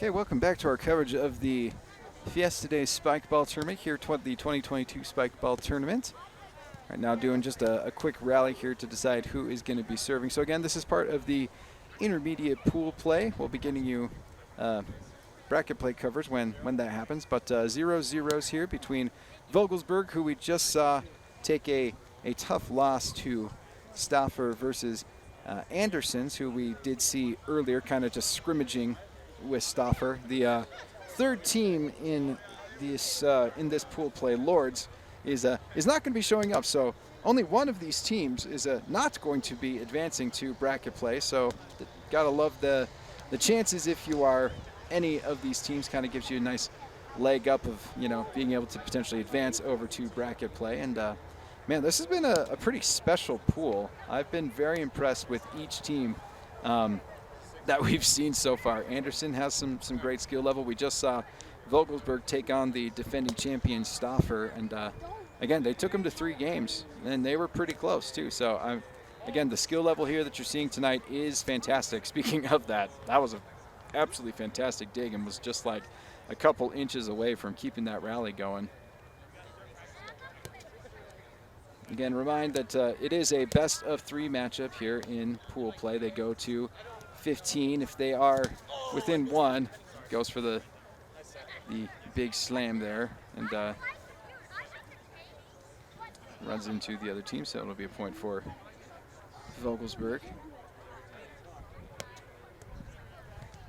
Okay, welcome back to our coverage of the Fiesta Day Spikeball Tournament here, the 2022 Spikeball Tournament. Right now doing just a quick rally here to decide who is going to be serving. So again, this is part of the intermediate pool play. We'll be getting you bracket play coverage when that happens. But 0-0s here between Vogelsberg, who we just saw take a tough loss to Stauffer, versus Andersons, who we did see earlier kind of just scrimmaging with Stauffer. The third team in this pool play, Lords, is not going to be showing up. So only one of these teams is not going to be advancing to bracket play. So gotta love the chances if you are any of these teams. Kind of gives you a nice leg up of being able to potentially advance over to bracket play. And man, this has been a pretty special pool. I've been very impressed with each team that we've seen so far. Anderson has some great skill level. We just saw Vogelsberg take on the defending champion Stauffer, and again, they took him to 3 games, and they were pretty close too. So again, the skill level here that you're seeing tonight is fantastic. Speaking of that was an absolutely fantastic dig and was just like a couple inches away from keeping that rally going. Again, remind that it is a best of 3 matchup here in pool play. They go to 15. If they are within 1, goes for the big slam there, and runs into the other team, so it'll be a point for Vogelsberg.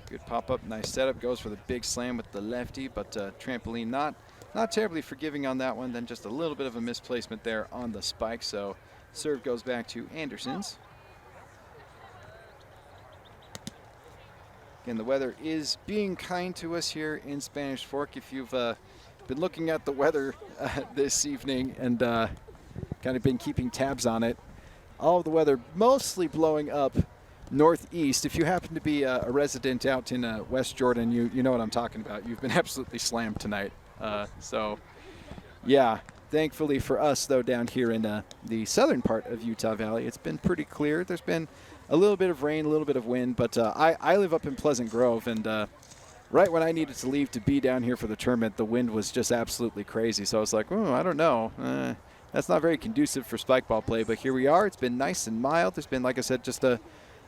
Good pop-up, nice setup, goes for the big slam with the lefty, but trampoline not terribly forgiving on that one. Then just a little bit of a misplacement there on the spike, so serve goes back to Andersons. Again, the weather is being kind to us here in Spanish Fork. If you've been looking at the weather this evening and kind of been keeping tabs on it, all of the weather mostly blowing up northeast. If you happen to be a resident out in West Jordan, you know what I'm talking about. You've been absolutely slammed tonight. So, yeah, thankfully for us, though, down here in the southern part of Utah Valley, it's been pretty clear. There's been a little bit of rain, a little bit of wind, but I live up in Pleasant Grove, and right when I needed to leave to be down here for the tournament, the wind was just absolutely crazy. So I was like, oh, I don't know. That's not very conducive for spikeball play, but here we are. It's been nice and mild. There's been, like I said, just a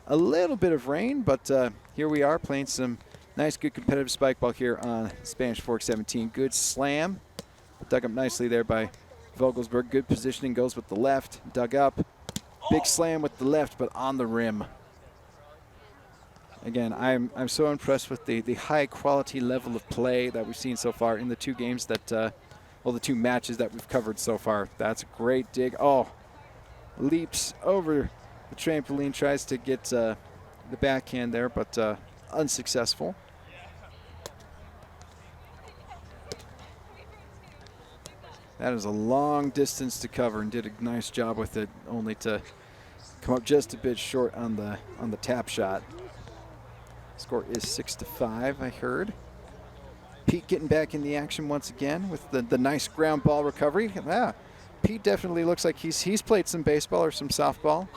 little bit of rain, but here we are playing some nice, good competitive spikeball here on Spanish Fork 17. Good slam. Dug up nicely there by Vogelsberg. Good positioning, goes with the left, dug up. Big slam with the left, but on the rim. Again, I'm so impressed with the high quality level of play that we've seen so far in the 2 games that, the 2 matches that we've covered so far. That's a great dig. Oh, leaps over the trampoline, tries to get the backhand there, but unsuccessful. That is a long distance to cover, and did a nice job with it, only to come up just a bit short on the tap shot. Score is 6-5, I heard. Pete getting back in the action once again with the nice ground ball recovery. Yeah, Pete definitely looks like he's played some baseball or some softball.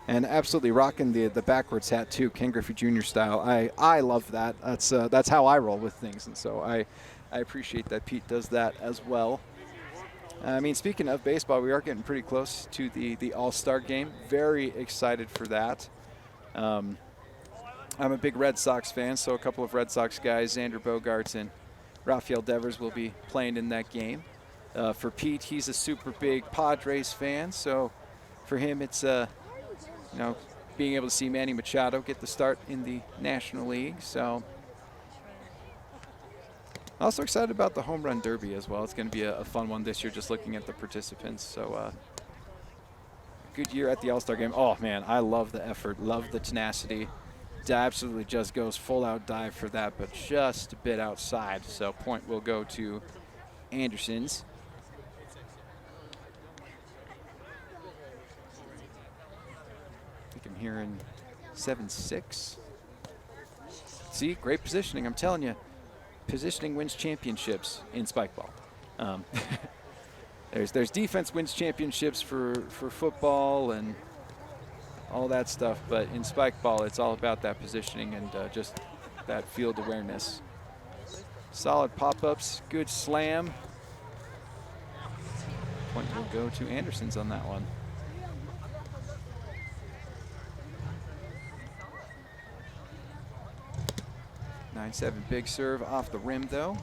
And absolutely rocking the backwards hat too, Ken Griffey Jr. style. I love that. That's how I roll with things, and so I appreciate that Pete does that as well. I mean, speaking of baseball, we are getting pretty close to the All-Star game. Very excited for that. I'm a big Red Sox fan, so a couple of Red Sox guys, Xander Bogaerts and Rafael Devers, will be playing in that game. For Pete, he's a super big Padres fan, so for him it's being able to see Manny Machado get the start in the National League. So also excited about the Home Run Derby as well. It's going to be a fun one this year, just looking at the participants. So good year at the All-Star game. Oh, man, I love the effort, love the tenacity. Absolutely just goes full-out dive for that, but just a bit outside. So point will go to Andersons. I think I'm hearing 7-6. See, great positioning. I'm telling you, positioning wins championships in spikeball. There's defense wins championships for football and all that stuff, but in spikeball, it's all about that positioning and just that field awareness. Solid pop-ups, good slam. Point will go to Anderson's on that one. Nine-seven big serve off the rim though.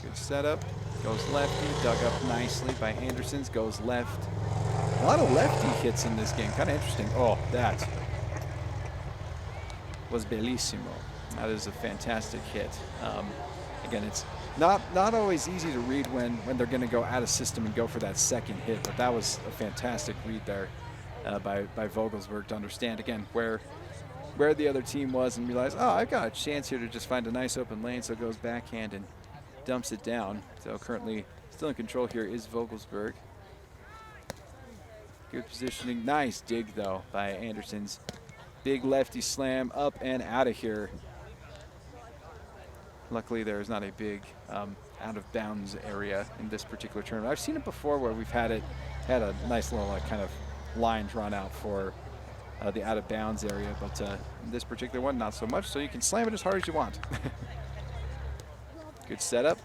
Good setup. Goes lefty, dug up nicely by Anderson's, goes left. A lot of lefty hits in this game, kind of interesting. Oh, that was bellissimo. That is a fantastic hit. Again, it's not always easy to read when they're going to go out of system and go for that second hit, but that was a fantastic read there by Vogelsberg to understand, again, where the other team was and realize, oh, I've got a chance here to just find a nice open lane, so it goes backhand and dumps it down. So currently still in control here is Vogelsberg. Good positioning. Nice dig, though, by Anderson's. Big lefty slam up and out of here. Luckily, there is not a big out-of-bounds area in this particular tournament. I've seen it before where we've had a nice little kind of line drawn out for the out-of-bounds area, but in this particular one, not so much, so you can slam it as hard as you want. Good setup.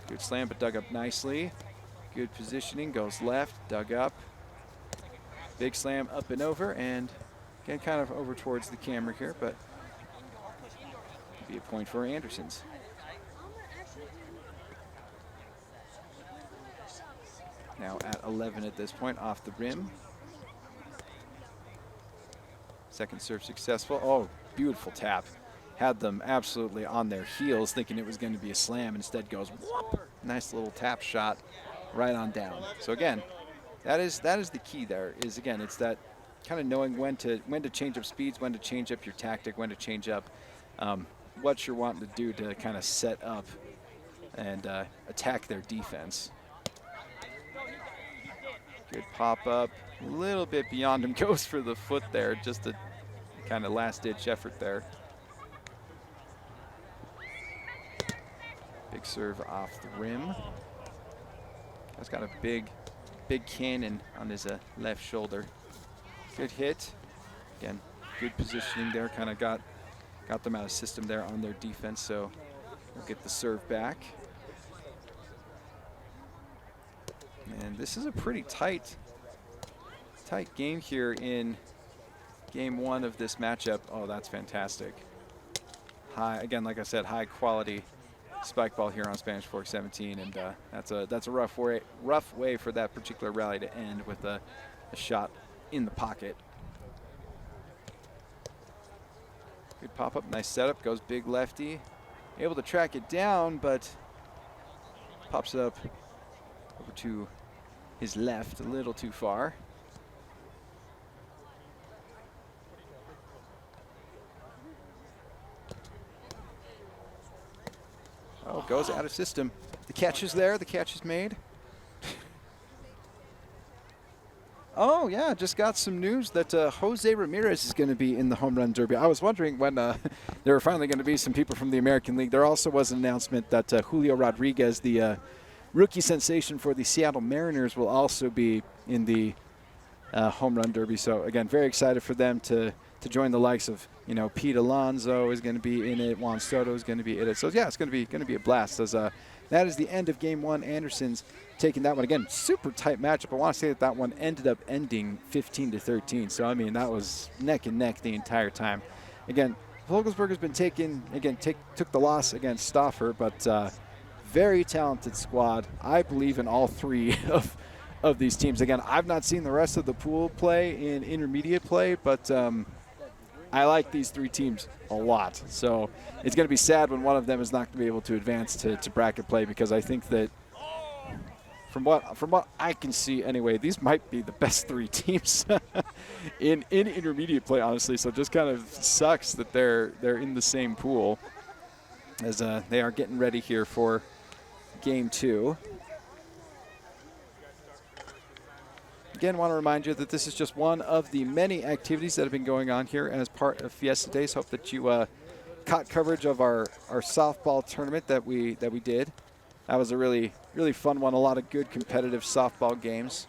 Good slam, but dug up nicely. Good positioning. Goes left, dug up. Big slam up and over, and again, kind of over towards the camera here, but be a point for Anderson's. Now at 11 at this point, off the rim. Second serve successful. Oh, beautiful tap. Had them absolutely on their heels, thinking it was going to be a slam. Instead goes whoop. Nice little tap shot right on down. So again, that is the key there. Is again, it's that kind of knowing when to change up speeds, when to change up your tactic, when to change up what you're wanting to do to kind of set up and attack their defense. Good pop up, a little bit beyond him, goes for the foot there, just a kind of last-ditch effort there. Big serve off the rim. He's got a big cannon on his left shoulder. Good hit. Again, good positioning there. Kind of got them out of system there on their defense. So we'll get the serve back. And this is a pretty tight game here in game one of this matchup. Oh, that's fantastic. High, again, like I said, high quality spike ball here on Spanish Fork 17, and that's a rough way for that particular rally to end with a shot in the pocket. Good pop up, nice setup, goes big lefty, able to track it down, but pops it up over to his left a little too far. Oh, goes out of system. The catch is there. The catch is made. Oh, yeah, just got some news that Jose Ramirez is going to be in the Home Run Derby. I was wondering when there were finally going to be some people from the American League. There also was an announcement that Julio Rodriguez, the rookie sensation for the Seattle Mariners, will also be in the Home Run Derby. So, again, very excited for them to join the likes of, Pete Alonso is going to be in it. Juan Soto is going to be in it. So, yeah, it's going to be a blast. As that is the end of game one. Anderson's taking that one. Again, super tight matchup. I want to say that one ended up ending 15-13. So, I mean, that was neck and neck the entire time. Again, Vogelsberg has been took the loss against Stauffer, but very talented squad. I believe in all three of these teams. Again, I've not seen the rest of the pool play in intermediate play, but I like these three teams a lot. So it's going to be sad when one of them is not going to be able to advance to bracket play, because I think that from what I can see anyway, these might be the best three teams in intermediate play, honestly. So it just kind of sucks that they're in the same pool as they are getting ready here for game two. Again, want to remind you that this is just one of the many activities that have been going on here as part of Fiesta Days. Hope that you caught coverage of our softball tournament that we did. That was a really fun one. A lot of good competitive softball games,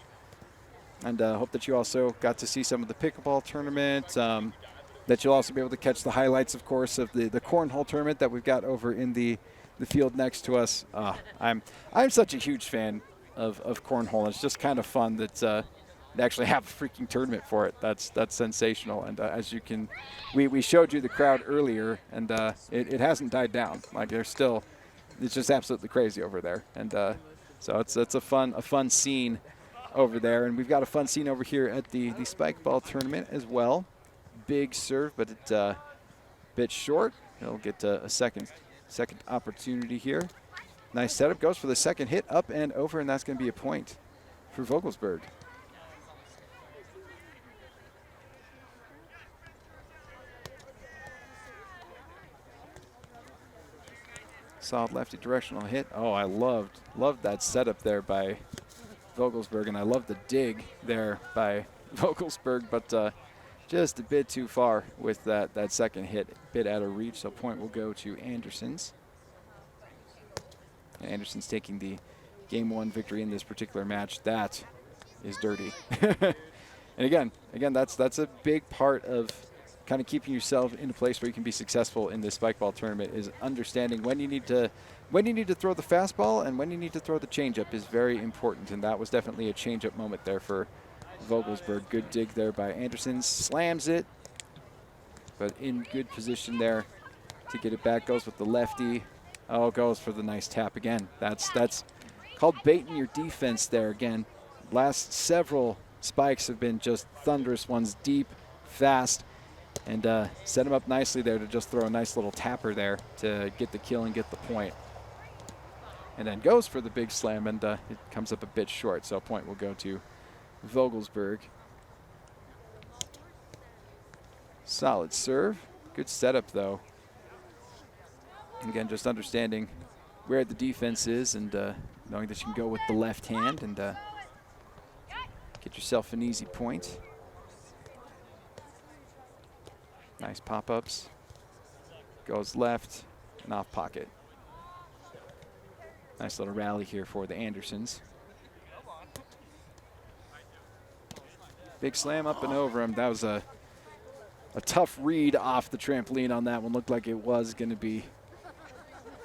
and hope that you also got to see some of the pickleball tournament. that you'll also be able to catch the highlights, of course, of the cornhole tournament that we've got over in the field next to us. I'm such a huge fan of cornhole. It's just kind of fun that they actually have a freaking tournament for it. That's sensational. And as you can, we showed you the crowd earlier, and it hasn't died down. Like they're still, it's just absolutely crazy over there. And so it's a fun scene over there. And we've got a fun scene over here at the Spikeball tournament as well. Big serve, but it's a bit short. He'll get a second opportunity here. Nice setup, goes for the second hit, up and over, and that's going to be a point for Vogelsberg. Solid lefty directional hit. Oh, I loved that setup there by Vogelsberg, and I love the dig there by Vogelsberg, but just a bit too far with that second hit, a bit out of reach, so point will go to Anderson's. And Anderson's taking the game 1 victory in this particular match. That is dirty. And again, that's a big part of kind of keeping yourself in a place where you can be successful in this Spikeball tournament, is understanding when you need to throw the fastball and when you need to throw the changeup is very important, and that was definitely a changeup moment there for Vogelsberg. Good dig there by Anderson, slams it, but in good position there to get it back. Goes with the lefty. Oh, goes for the nice tap again. That's called baiting your defense there again. Last several spikes have been just thunderous ones, deep, fast, and set him up nicely there to just throw a nice little tapper there to get the kill and get the point. And then goes for the big slam, and it comes up a bit short, so point will go to Vogelsberg. Solid serve. Good setup, though. Again, just understanding where the defense is and knowing that you can go with the left hand and get yourself an easy point. Nice pop-ups. Goes left and off pocket. Nice little rally here for the Andersons. Big slam up and over him. That was a tough read off the trampoline on that one. Looked like it was going to be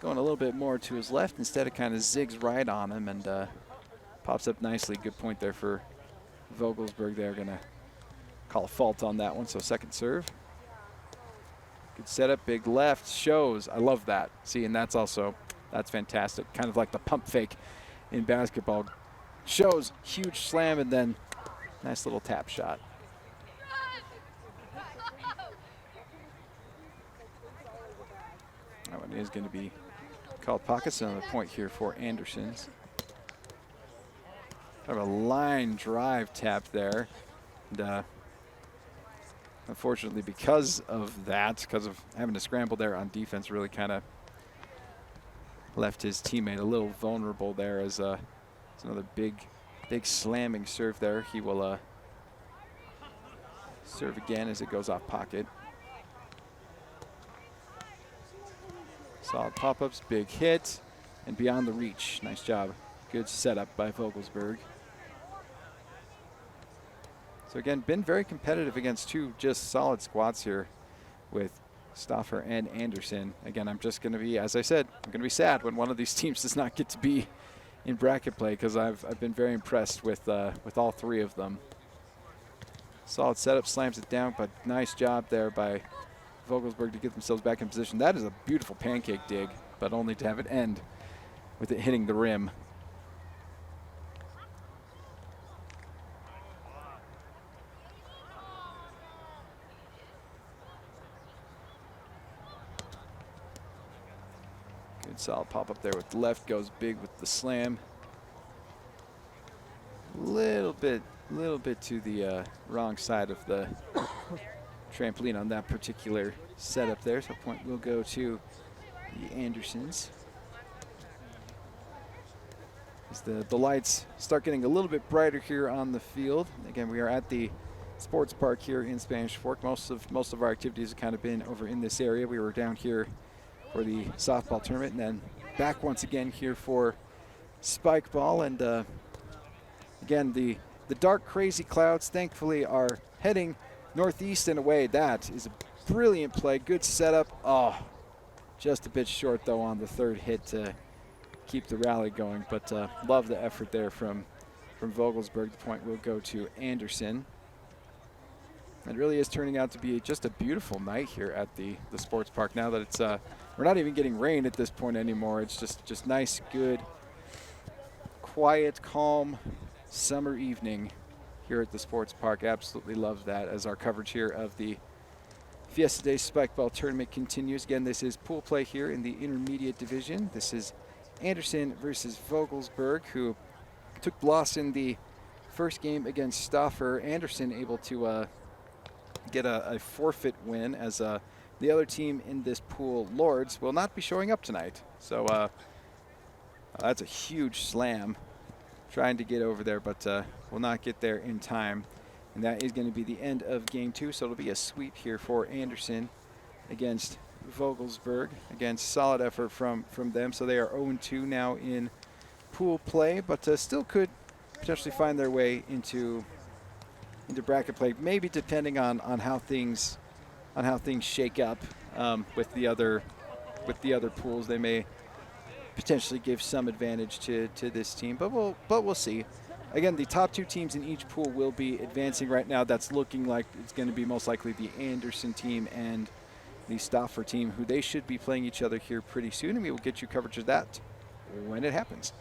going a little bit more to his left. Instead, it kind of zigs right on him and pops up nicely. Good point there for Vogelsberg. They're going to call a fault on that one, so second serve. Good setup, big left, shows. I love that. See, and that's fantastic. Kind of like the pump fake in basketball. Shows, huge slam, and then nice little tap shot. That one is going to be called pockets. Another point here for Andersons. Kind of a line drive tap there. And unfortunately, because of having to scramble there on defense, really kind of left his teammate a little vulnerable there. As it's another big slamming serve there. He will serve again as it goes off pocket. Solid pop-ups, big hit, and beyond the reach. Nice job. Good setup by Vogelsberg. So again, been very competitive against two just solid squads here with Stauffer and Anderson. Again, I'm just going to be, as I said, I'm going to be sad when one of these teams does not get to be in bracket play, because I've been very impressed with all three of them. Solid setup, slams it down, but nice job there by Vogelsberg to get themselves back in position. That is a beautiful pancake dig, but only to have it end with it hitting the rim. Good solid pop up there with the left, goes big with the slam. Little bit to the wrong side of the trampoline on that particular setup there, so point will go to the Andersons. As the lights start getting a little bit brighter here on the field. Again, we are at the sports park here in Spanish Fork. Most of our activities have kind of been over in this area. We were down here for the softball tournament, and then back once again here for Spikeball. And again, the dark, crazy clouds thankfully are heading Northeast and away. That is a brilliant play. Good setup. Oh, just a bit short, though, on the third hit to keep the rally going. But love the effort there from Vogelsberg. The point will go to Anderson. It really is turning out to be just a beautiful night here at the sports park now that it's we're not even getting rain at this point anymore. It's just nice, good, quiet, calm summer evening here at the sports park. Absolutely love that as our coverage here of the Fiesta Day Spikeball Tournament continues. Again, this is pool play here in the intermediate division. This is Anderson versus Vogelsberg, who took loss in the first game against Stauffer. Anderson able to get a forfeit win as the other team in this pool, Lords, will not be showing up tonight. So that's a huge slam trying to get over there, but will not get there in time. And that is going to be the end of game 2, so it'll be a sweep here for Anderson against Vogelsberg. Again, solid effort from them, so they are 0-2 now in pool play, but still could potentially find their way into bracket play, maybe depending on how things shake up with the other pools. They may potentially give some advantage to this team, but we'll see. Again, the top 2 teams in each pool will be advancing right now. That's looking like it's going to be most likely the Anderson team and the Stauffer team, who they should be playing each other here pretty soon, and we will get you coverage of that when it happens.